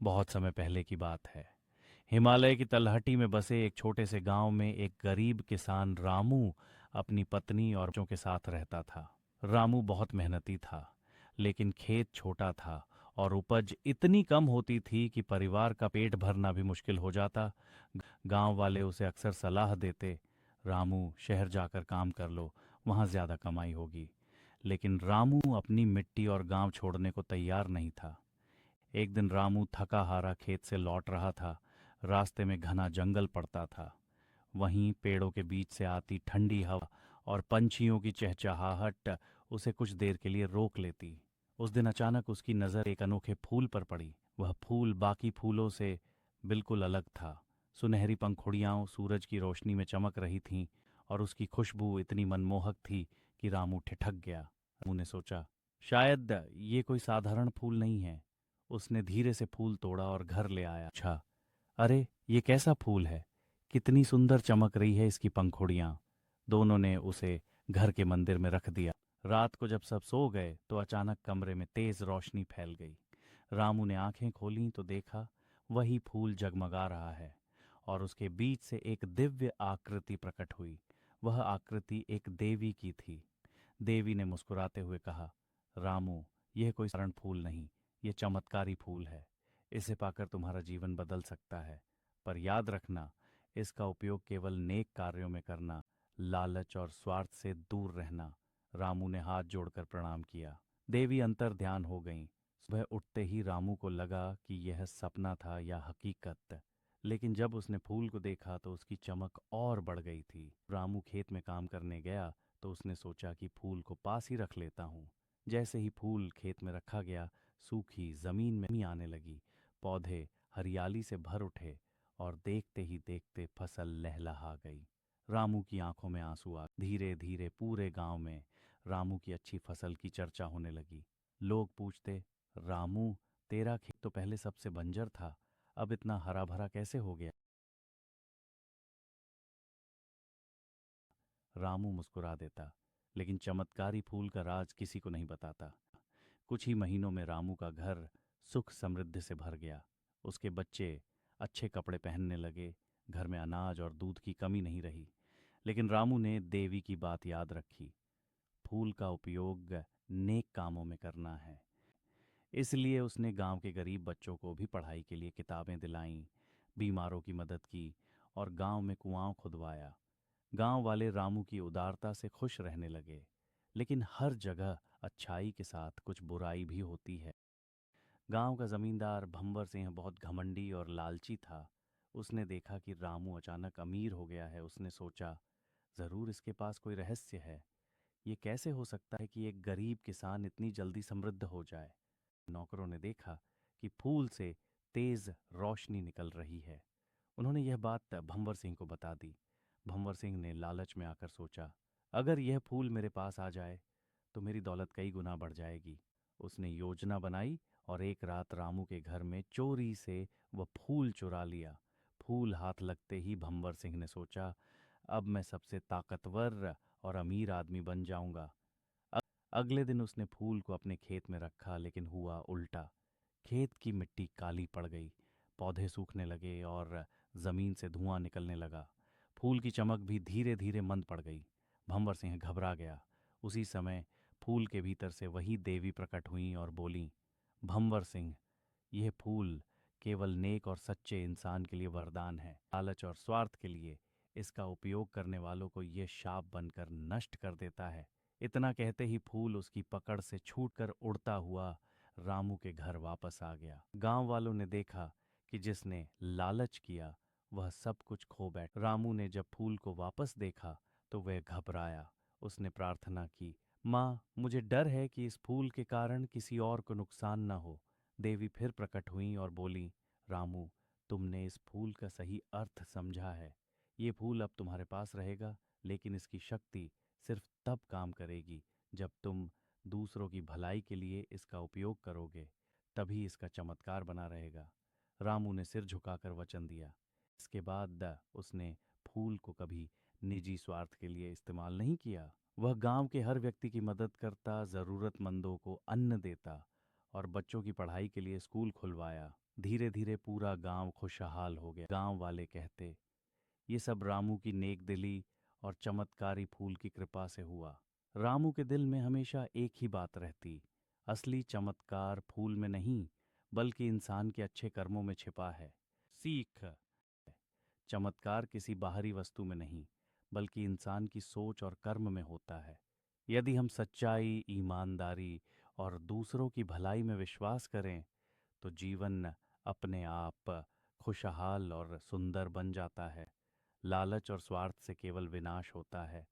बहुत समय पहले की बात है। हिमालय की तलहटी में बसे एक छोटे से गांव में एक गरीब किसान रामू अपनी पत्नी और बच्चों के साथ रहता था। रामू बहुत मेहनती था, लेकिन खेत छोटा था और उपज इतनी कम होती थी कि परिवार का पेट भरना भी मुश्किल हो जाता। गांव वाले उसे अक्सर सलाह देते, रामू शहर जाकर काम कर लो, वहां ज्यादा कमाई होगी। लेकिन रामू अपनी मिट्टी और गांव छोड़ने को तैयार नहीं था। एक दिन रामू थका हारा खेत से लौट रहा था। रास्ते में घना जंगल पड़ता था। वहीं पेड़ों के बीच से आती ठंडी हवा और पंछियों की चहचहाहट उसे कुछ देर के लिए रोक लेती। उस दिन अचानक उसकी नज़र एक अनोखे फूल पर पड़ी। वह फूल बाकी फूलों से बिल्कुल अलग था। सुनहरी पंखुड़ियां सूरज की रोशनी में चमक रही थीं और उसकी खुशबू इतनी मनमोहक थी कि रामू ठिठक गया। रामू ने सोचा, शायद ये कोई साधारण फूल नहीं है। उसने धीरे से फूल तोड़ा और घर ले आया। अच्छा, अरे ये कैसा फूल है, कितनी सुंदर चमक रही है इसकी पंखुड़ियां। दोनों ने उसे घर के मंदिर में रख दिया। रात को जब सब सो गए तो अचानक कमरे में तेज रोशनी फैल गई। रामू ने आंखें खोलीं तो देखा वही फूल जगमगा रहा है और उसके बीच से एक दिव्य आकृति प्रकट हुई। वह आकृति एक देवी की थी। देवी ने मुस्कुराते हुए कहा, रामू, यह कोई साधारण फूल नहीं, ये चमत्कारी फूल है। इसे पाकर तुम्हारा जीवन बदल सकता है, पर याद रखना, इसका उपयोग केवल नेक कार्यों में करना, लालच और स्वार्थ से दूर रहना। रामू ने हाथ जोड़कर प्रणाम किया। देवी अंतर ध्यान हो गईं। सुबह उठते ही रामू को लगा कि यह सपना था या हकीकत। लेकिन जब उसने फूल को देखा तो उसकी चमक और बढ़ गई थी। रामू खेत में काम करने गया तो उसने सोचा कि फूल को पास ही रख लेता हूँ। जैसे ही फूल खेत में रखा गया, सूखी जमीन में नमी आने लगी, पौधे हरियाली से भर उठे और देखते ही देखते फसल लहलहा गई। रामू की आंखों में आंसू आ। धीरे धीरे पूरे गांव में रामू की अच्छी फसल की चर्चा होने लगी। लोग पूछते, रामू, तेरा खेत तो पहले सबसे बंजर था, अब इतना हरा भरा कैसे हो गया? रामू मुस्कुरा देता, लेकिन चमत्कारी फूल का राज किसी को नहीं बताता। कुछ ही महीनों में रामू का घर सुख समृद्धि से भर गया। उसके बच्चे अच्छे कपड़े पहनने लगे। घर में अनाज और दूध की कमी नहीं रही। लेकिन रामू ने देवी की बात याद रखी, फूल का उपयोग नेक कामों में करना है। इसलिए उसने गांव के गरीब बच्चों को भी पढ़ाई के लिए किताबें दिलाईं, बीमारों की मदद की और गांव में कुआं खुदवाया। गांव वाले रामू की उदारता से खुश रहने लगे। लेकिन हर जगह अच्छाई के साथ कुछ बुराई भी होती है। गांव का जमींदार भंवर सिंह बहुत घमंडी और लालची था। उसने देखा कि रामू अचानक अमीर हो गया है। उसने सोचा, जरूर इसके पास कोई रहस्य है। ये कैसे हो सकता है कि एक गरीब किसान इतनी जल्दी समृद्ध हो जाए? नौकरों ने देखा कि फूल से तेज रोशनी निकल रही है। उन्होंने यह बात भंवर सिंह को बता दी। भंवर सिंह ने लालच में आकर सोचा, अगर यह फूल मेरे पास आ जाए तो मेरी दौलत कई गुना बढ़ जाएगी। उसने योजना बनाई और एक रात रामू के घर में चोरी से वह फूल चुरा लिया। फूल हाथ लगते ही भंवर सिंह ने सोचा, अब मैं सबसे ताकतवर और अमीर आदमी बन जाऊंगा। अगले दिन उसने फूल को अपने खेत में रखा, लेकिन हुआ उल्टा। खेत की मिट्टी काली पड़ गई, पौधे सूखने लगे और जमीन से धुआं निकलने लगा। फूल की चमक भी धीरे धीरे मंद पड़ गई। भंवर सिंह घबरा गया। उसी समय फूल के भीतर से वही देवी प्रकट हुई और बोली, भंवर सिंह, यह फूल केवल नेक और सच्चे इंसान के लिए वरदान है। लालच और स्वार्थ के लिए इसका उपयोग करने वालों को यह शाप बनकर नष्ट कर देता है। इतना कहते ही फूल उसकी पकड़ से छूटकर उड़ता हुआ रामू के घर वापस आ गया। गांव वालों ने देखा कि जिसने लालच किया वह सब कुछ खो बैठ। रामू ने जब फूल को वापस देखा तो वह घबराया। उसने प्रार्थना की, माँ, मुझे डर है कि इस फूल के कारण किसी और को नुकसान न हो। देवी फिर प्रकट हुई और बोली, रामू, तुमने इस फूल का सही अर्थ समझा है। ये फूल अब तुम्हारे पास रहेगा, लेकिन इसकी शक्ति सिर्फ तब काम करेगी जब तुम दूसरों की भलाई के लिए इसका उपयोग करोगे। तभी इसका चमत्कार बना रहेगा। रामू ने सिर झुकाकर वचन दिया। इसके बाद उसने फूल को कभी निजी स्वार्थ के लिए इस्तेमाल नहीं किया। वह गांव के हर व्यक्ति की मदद करता, जरूरतमंदों को अन्न देता और बच्चों की पढ़ाई के लिए स्कूल खुलवाया। धीरे धीरे पूरा गांव खुशहाल हो गया। गांव वाले कहते, ये सब रामू की नेक दिली और चमत्कारी फूल की कृपा से हुआ। रामू के दिल में हमेशा एक ही बात रहती, असली चमत्कार फूल में नहीं बल्कि इंसान के अच्छे कर्मों में छिपा है। सीख, चमत्कार किसी बाहरी वस्तु में नहीं बल्कि इंसान की सोच और कर्म में होता है। यदि हम सच्चाई, ईमानदारी और दूसरों की भलाई में विश्वास करें तो जीवन अपने आप खुशहाल और सुंदर बन जाता है। लालच और स्वार्थ से केवल विनाश होता है।